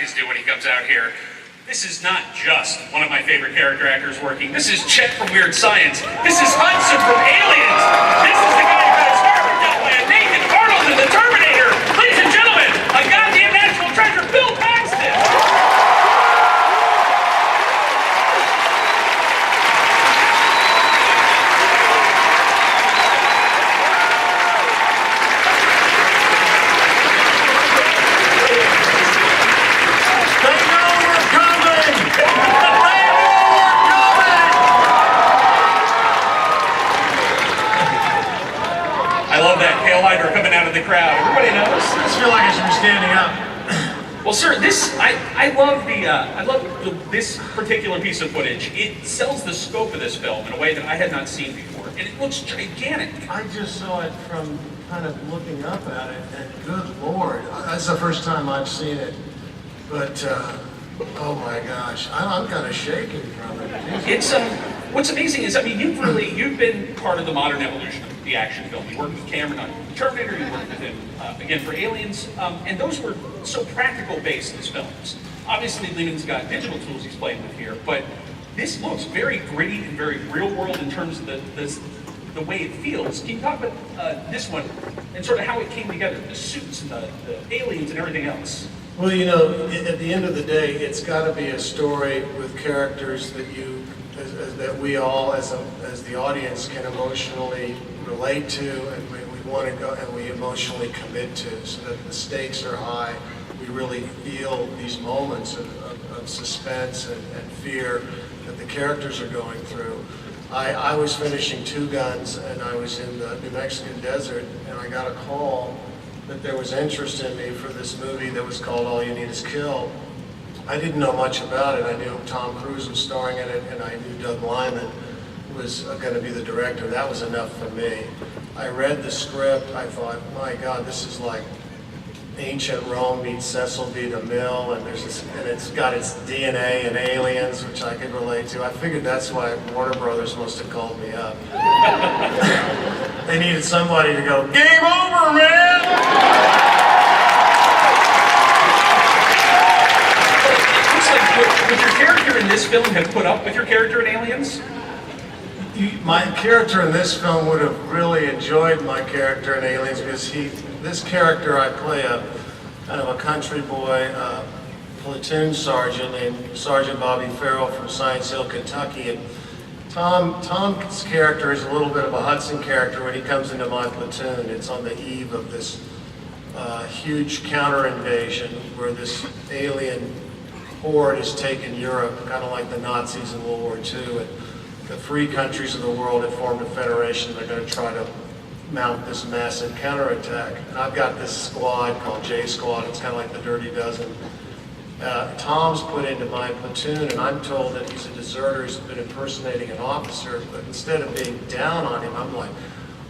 always do when he comes out here. This is not just one of my favorite character actors working. This is Chet from Weird Science. This is Hudson from Aliens. This is the guy who got his heart ripped out by a naked Arnold in the Terminator. Ladies and gentlemen, a goddamn national treasure, Bill Paxton. Coming out of the crowd. Everybody knows. I just feel like I should be standing up. Well, sir, I love this particular piece of footage. It sells the scope of this film in a way that I had not seen before, and it looks gigantic. I just saw it from kind of looking up at it, and good Lord, that's the first time I've seen it. But oh my gosh, I'm kind of shaking from it. It's what's amazing is, I mean, you've been part of the modern evolution of the action film. You worked with Cameron on Terminator, you worked with him again for Aliens, and those were so practical based as films. Obviously, Lehman's got digital tools he's playing with here, but this looks very gritty and very real world in terms of the way it feels. Can you talk about this one and sort of how it came together, the suits and the aliens and everything else? Well, you know, at the end of the day, it's got to be a story with characters that that we all, as the audience, can emotionally relate to, and we want to go, and we emotionally commit to, so that the stakes are high. We really feel these moments of suspense and fear that the characters are going through. I was finishing Two Guns, and I was in the New Mexican desert, and I got a call that there was interest in me for this movie that was called All You Need Is Kill. I didn't know much about it. I knew Tom Cruise was starring in it, and I knew Doug Liman was going to be the director. That was enough for me. I read the script. I thought, my God, this is like ancient Rome meets Cecil B. DeMille, and it's got its DNA and aliens, which I could relate to. I figured that's why Warner Brothers must have called me up. They needed somebody to go, game over, man! Would your character in this film have put up with your character in Aliens? My character in this film would have really enjoyed my character in Aliens, because this character I play a kind of a country boy, platoon sergeant named Sergeant Bobby Farrell from Science Hill, Kentucky. And Tom's character is a little bit of a Hudson character when he comes into my platoon. It's on the eve of this huge counter invasion where this alien horde has taken Europe, kind of like the Nazis in World War II. And the free countries of the world have formed a federation. They're going to try to mount this massive counterattack. And I've got this squad called J Squad. It's kind of like the Dirty Dozen. Tom's put into my platoon, and I'm told that he's a deserter who's been impersonating an officer. But instead of being down on him, I'm like,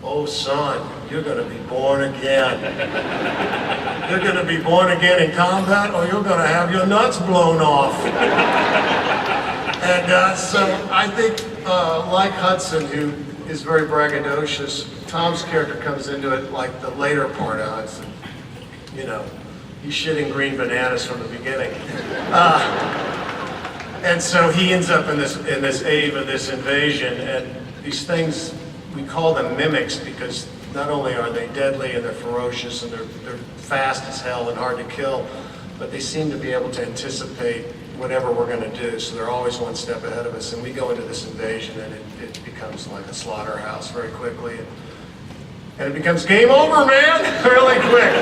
oh son, you're going to be born again. You're going to be born again in combat, or you're going to have your nuts blown off. And so I think, like Hudson, who is very braggadocious, Tom's character comes into it like the later part of Hudson. You know, he's shitting green bananas from the beginning. And so he ends up in this eve of this invasion, and these things, we call them mimics because not only are they deadly and they're ferocious and they're fast as hell and hard to kill, but they seem to be able to anticipate whatever we're going to do, so they're always one step ahead of us. And we go into this invasion, and it becomes like a slaughterhouse very quickly, and it becomes game over, man, really quick.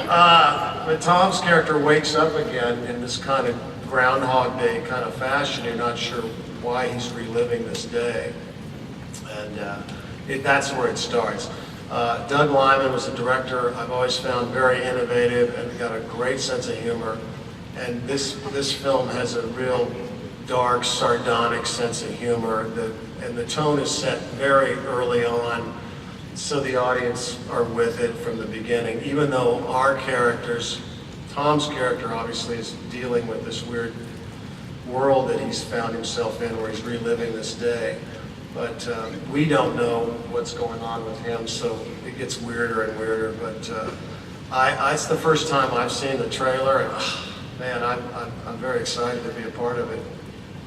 But Tom's character wakes up again in this kind of Groundhog Day kind of fashion. You're not sure why he's reliving this day, and that's where it starts. Doug Liman was the director. I've always found very innovative and got a great sense of humor. And this film has a real dark, sardonic sense of humor. And the tone is set very early on, so the audience are with it from the beginning. Even though our characters, Tom's character obviously is dealing with this weird world that he's found himself in, where he's reliving this day. But we don't know what's going on with him, so it gets weirder and weirder. But it's the first time I've seen the trailer, and Man, I'm very excited to be a part of it.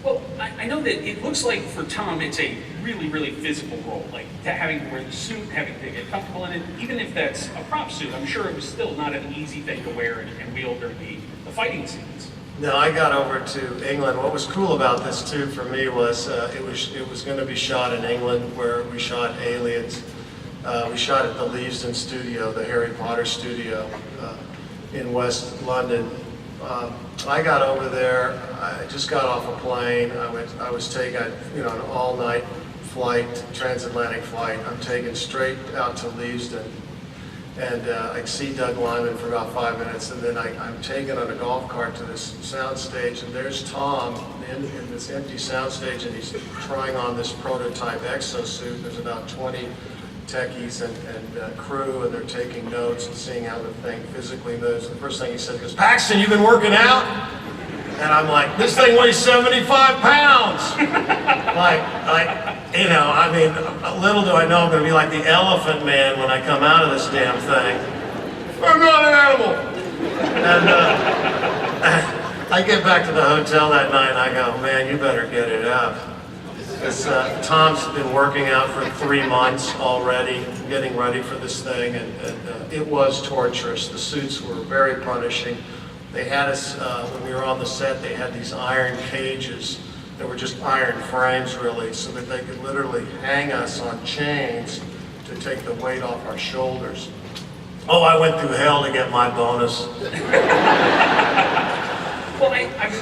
Well, I know that it looks like for Tom, it's a really, really physical role, like having to wear the suit, having to get comfortable in it. Even if that's a prop suit, I'm sure it was still not an easy thing to wear and wield during the fighting scenes. No, I got over to England. What was cool about this too for me was it was going to be shot in England, where we shot Aliens. We shot at the Leavesden studio, the Harry Potter studio in West London. I got over there. I just got off a plane. I was taken, an all-night flight, transatlantic flight. I'm taken straight out to Leavesden, and I see Doug Lyman for about 5 minutes, and then I'm taken on a golf cart to this sound stage, and there's Tom in this empty sound stage, and he's trying on this prototype exosuit. There's about 20 techies and crew, and they're taking notes and seeing how the thing physically moves. The first thing he said, he goes, "Paxton, you been working out?" And I'm like, "This thing weighs 75 pounds." Little do I know I'm going to be like the Elephant Man when I come out of this damn thing. I'm not an animal. And I get back to the hotel that night and I go, "Man, you better get it up." Because Tom's been working out for 3 months already, getting ready for this thing, and it was torturous. The suits were very punishing. They had us, when we were on the set, they had these iron cages that were just iron frames, really, so that they could literally hang us on chains to take the weight off our shoulders. Oh, I went through hell to get my bonus. Well,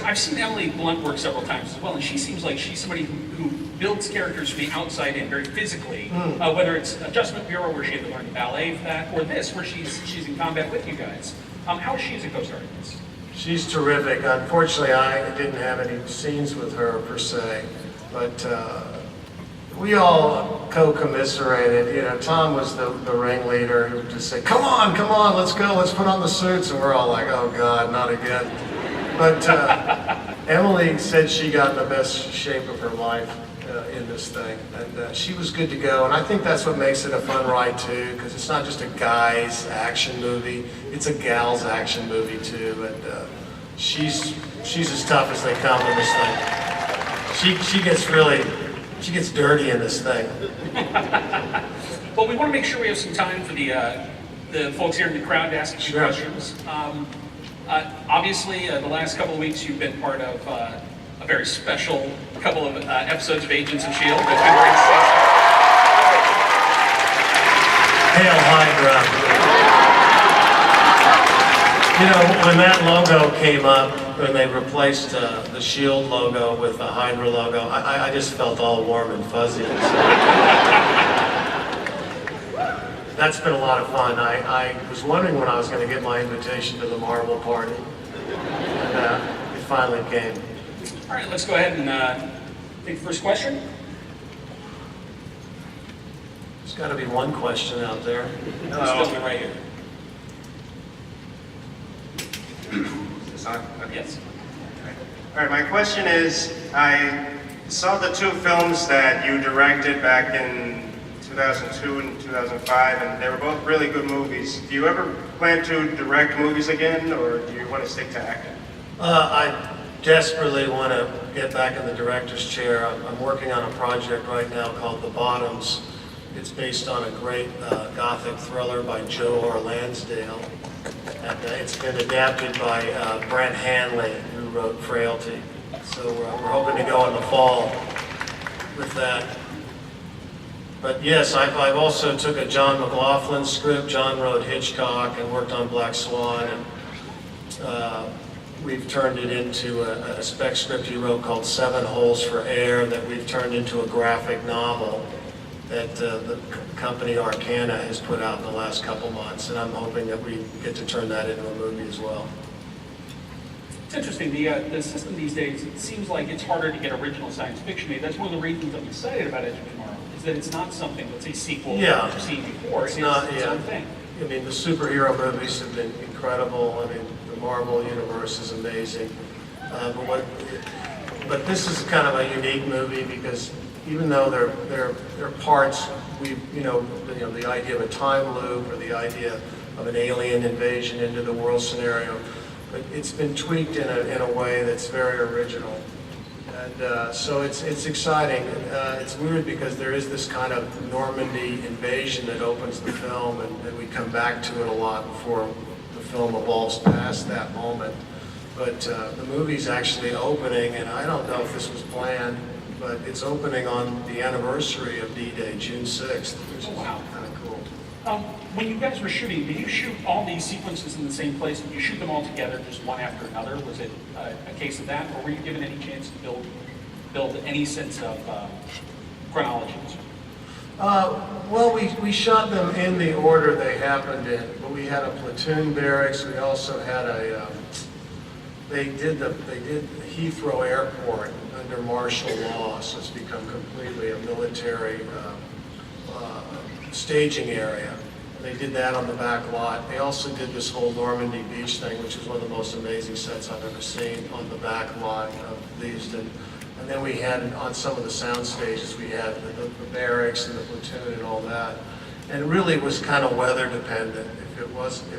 I've seen Emily Blunt work several times as well, and she seems like she's somebody who builds characters from the outside in very physically, whether it's Adjustment Bureau, where she had to learn the ballet for that, or this, where she's in combat with you guys. How is she as a co-star in this? She's terrific. Unfortunately, I didn't have any scenes with her per se, but we all co-commiserated. Tom was the ringleader who would just say, come on, let's go, let's put on the suits," and we're all like, "Oh God, not again." But Emily said she got in the best shape of her life in this thing, and she was good to go. And I think that's what makes it a fun ride too, because it's not just a guy's action movie; it's a gal's action movie too. And she's as tough as they come in this thing. She gets dirty in this thing. Well, we want to make sure we have some time for the folks here in the crowd to ask you questions. Obviously, the last couple of weeks you've been part of a very special couple of episodes of Agents of S.H.I.E.L.D. That's been very successful. Hail Hydra. When that logo came up, when they replaced the S.H.I.E.L.D. logo with the Hydra logo, I just felt all warm and fuzzy. That's been a lot of fun. I was wondering when I was going to get my invitation to the Marvel party, and it finally came. All right, let's go ahead and take the first question. There's got to be one question out there. Hello. It's right here. Is this on? Okay. Yes. All right, my question is, I saw the 2 films that you directed back in 2002 and 2005, and they were both really good movies. Do you ever plan to direct movies again, or do you want to stick to acting? I desperately want to get back in the director's chair. I'm working on a project right now called The Bottoms. It's based on a great gothic thriller by Joe Lansdale. And it's been adapted by Brent Hanley, who wrote Frailty. So we're hoping to go in the fall with that. But yes, I've also took a John McLaughlin script. John wrote Hitchcock and worked on Black Swan. And we've turned it into a spec script he wrote called 7 Holes for Air that we've turned into a graphic novel that the company Arcana has put out in the last couple months, and I'm hoping that we get to turn that into a movie as well. It's interesting, the system these days, it seems like it's harder to get original science fiction made. That's one of the reasons I'm excited about Edge of Tomorrow, is that it's not something that's a sequel to what you've seen before. It's not, its own thing. I mean, the superhero movies have been incredible. I mean, the Marvel universe is amazing. But this is kind of a unique movie because even though there are parts, the idea of a time loop or the idea of an alien invasion into the world scenario, but it's been tweaked in a way that's very original. And so it's exciting. It's weird because there is this kind of Normandy invasion that opens the film, and we come back to it a lot before the film evolves past that moment. But the movie's actually opening, and I don't know if this was planned, but it's opening on the anniversary of D-Day, June 6th, which is kind of cool. When you guys were shooting, did you shoot all these sequences in the same place? Did you shoot them all together, just one after another? Was it a case of that, or were you given any chance to build any sense of chronology? Well, we shot them in the order they happened in, but we had a platoon barracks. We also had they did Heathrow Airport under martial law, so it's become completely a military staging area. They did that on the back lot. They also did this whole Normandy Beach thing, which is one of the most amazing sets I've ever seen, on the back lot of Leavesden. And then we had, on some of the sound stages, we had the barracks and the platoon and all that. And it really was kind of weather dependent. If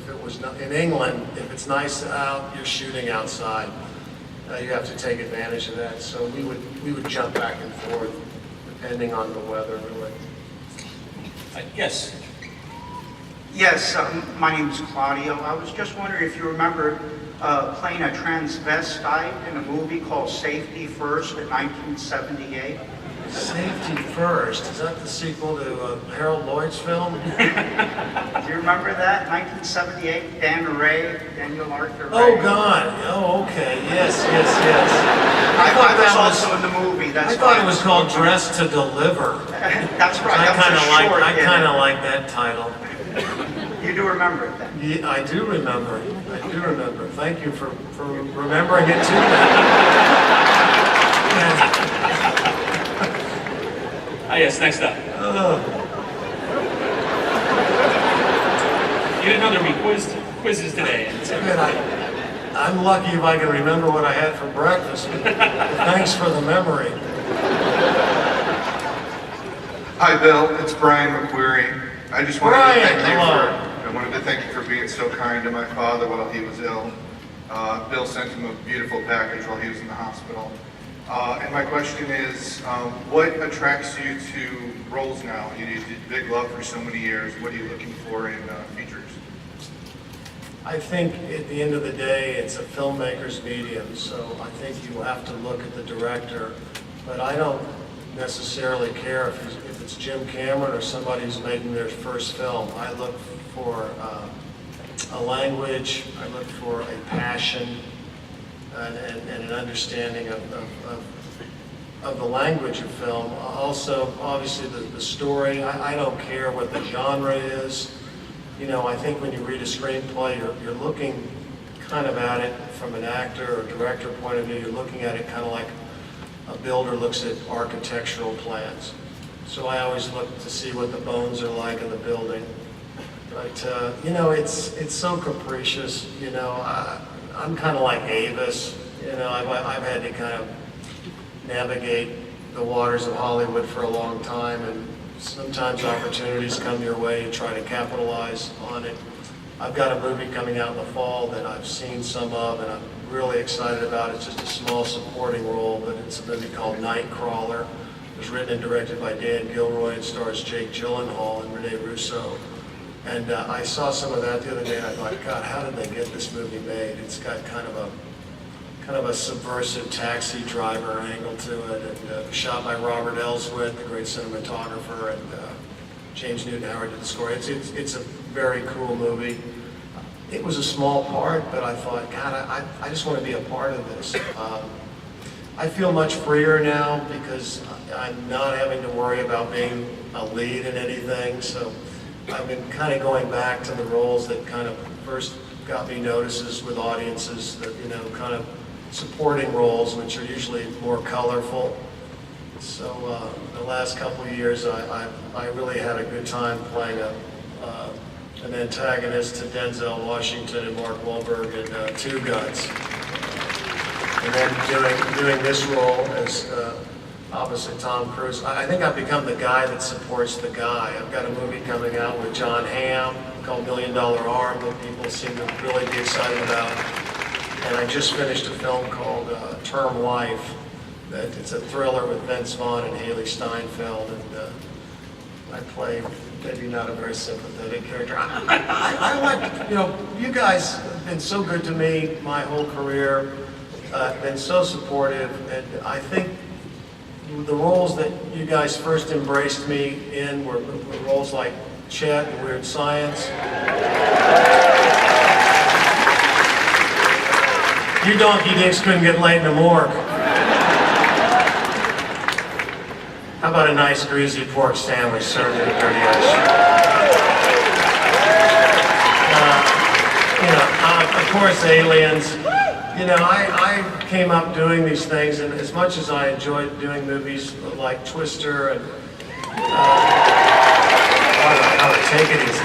it was not, in England, if it's nice out, you're shooting outside. You have to take advantage of that. So we would jump back and forth depending on the weather, really. Yes. Yes, my name is Claudio. I was just wondering if you remember playing a transvestite in a movie called Safety First in 1978. Safety First, is that the sequel to Harold Lloyd's film? Do you remember that? 1978, Daniel Arthur Ray. Oh God, oh okay, yes. I thought that was also in the movie. I thought it was called Dress to Deliver. That's right. I kind of like that title. You do remember it then? Yeah, I do remember. Thank you for remembering it too. Yes, next up. You didn't know there'd be quizzes today. I'm lucky if I can remember what I had for breakfast. Thanks for the memory. Hi, Bill. It's Brian McQuarrie. I just wanted to thank you for being so kind to my father while he was ill. Bill sent him a beautiful package while he was in the hospital. And my question is, what attracts you to roles now? You did Big Love for so many years. What are you looking for in features? I think at the end of the day, it's a filmmaker's medium, so I think you have to look at the director. But I don't necessarily care if it's Jim Cameron or somebody who's making their first film. I look for a language, I look for a passion, and an understanding of the language of film. Also, obviously, the story. I don't care what the genre is. You know, I think when you read a screenplay, you're looking kind of at it from an actor or director point of view. You're looking at it kind of like a builder looks at architectural plans. So I always look to see what the bones are like in the building. But, you know, it's so capricious. You know, I'm kind of like Avis. You know, I've had to kind of navigate the waters of Hollywood for a long time, and sometimes opportunities come your way, you try to capitalize on it. I've got a movie coming out in the fall that I've seen some of, and I'm really excited about. It's just a small supporting role, but it's a movie called Nightcrawler. It was written and directed by Dan Gilroy and stars Jake Gyllenhaal and Rene Russo. And I saw some of that the other day, and I thought, God, how did they get this movie made? It's got kind of a subversive taxi driver angle to it, and shot by Robert Elswit, the great cinematographer, and James Newton Howard did the score. It's a very cool movie. It was a small part, but I thought, God, I just want to be a part of this. I feel much freer now because I'm not having to worry about being a lead in anything, so I've been kind of going back to the roles that kind of first got me notices with audiences, that, you know, kind of supporting roles, which are usually more colorful. So the last couple of years, I really had a good time playing an antagonist to Denzel Washington and Mark Wahlberg in Two Guns. And then doing this role as opposite Tom Cruise. I think I've become the guy that supports the guy. I've got a movie coming out with John Hamm called $1 Million Arm that people seem to really be excited about. and I just finished a film called Term Life. It's a thriller with Vince Vaughn and Haley Steinfeld, and I play maybe not a very sympathetic character. I like, you guys have been so good to me my whole career, been so supportive, and I think the roles that you guys first embraced me in were roles like Chet in Weird Science. You donkey dicks couldn't get laid in the morgue. How about a nice greasy pork sandwich served in a dirty ice cream? Of course, Aliens. I came up doing these things, and as much as I enjoyed doing movies like Twister and take it easy.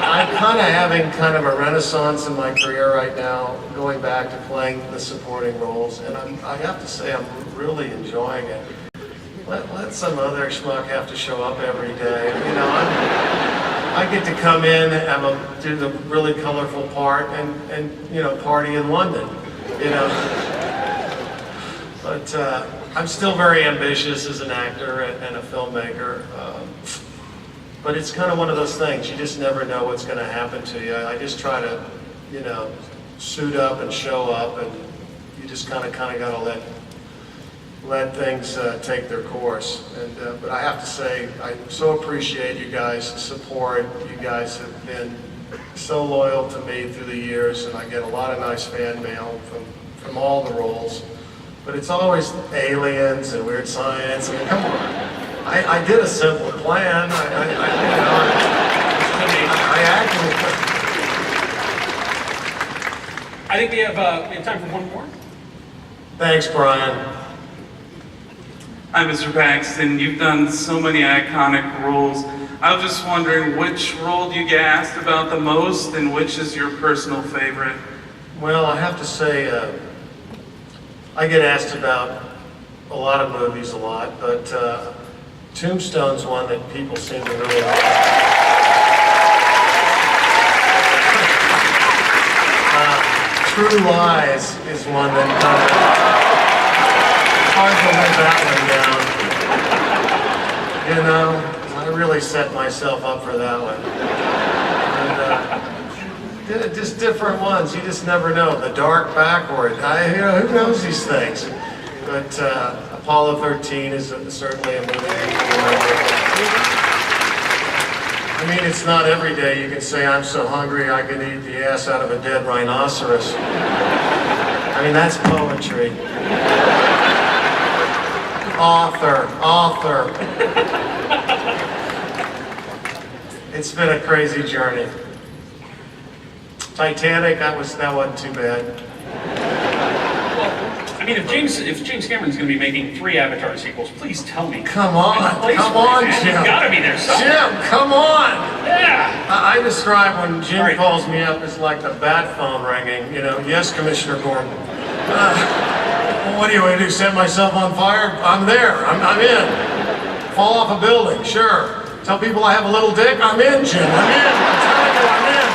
I'm kind of having kind of a renaissance in my career right now, going back to playing the supporting roles, and I have to say I'm really enjoying it. Let some other schmuck have to show up every day. I get to come in and do the really colorful part and party in London, But I'm still very ambitious as an actor and a filmmaker. But it's kind of one of those things, you just never know what's going to happen to you. I just try to, suit up and show up, and you just kind of got to let things take their course. And but I have to say, I so appreciate you guys' support. You guys have been so loyal to me through the years, and I get a lot of nice fan mail from all the roles. But it's always Aliens and Weird Science. I mean, come on. I did a simple plan. I actually. I think we have time for one more. Thanks, Brian. Hi, Mr. Paxton. You've done so many iconic roles. I was just wondering, which role do you get asked about the most, and which is your personal favorite? Well, I have to say, I get asked about a lot of movies a lot, but Tombstone's one that people seem to really like. True Lies is one that hard to live that one down. I really set myself up for that one. And, just different ones, you just never know. The Dark Backward, who knows these things? But Apollo 13 is certainly a movie you can remember. I mean, it's not every day you can say, I'm so hungry I can eat the ass out of a dead rhinoceros. I mean, that's poetry. Author. It's been a crazy journey. Titanic, that wasn't too bad. I mean, if James Cameron's going to be making 3 Avatar sequels, please tell me. Come on, Jim. Jim. You gotta be there somewhere. Jim, come on. Yeah. I describe when Jim Right. calls me up as like the bat phone ringing. Yes, Commissioner Gordon. What do you want to do? Set myself on fire? I'm there. I'm in. Fall off a building? Sure. Tell people I have a little dick? I'm in, Jim. I'm in. I'm telling you, I'm in.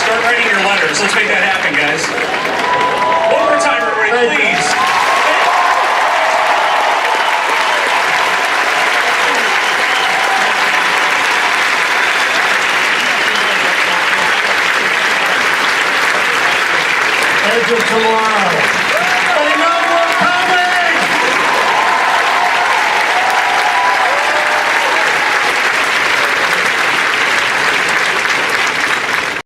Start writing your letters. Let's make that happen, guys. One more time, everybody, Thank you. please. Until tomorrow.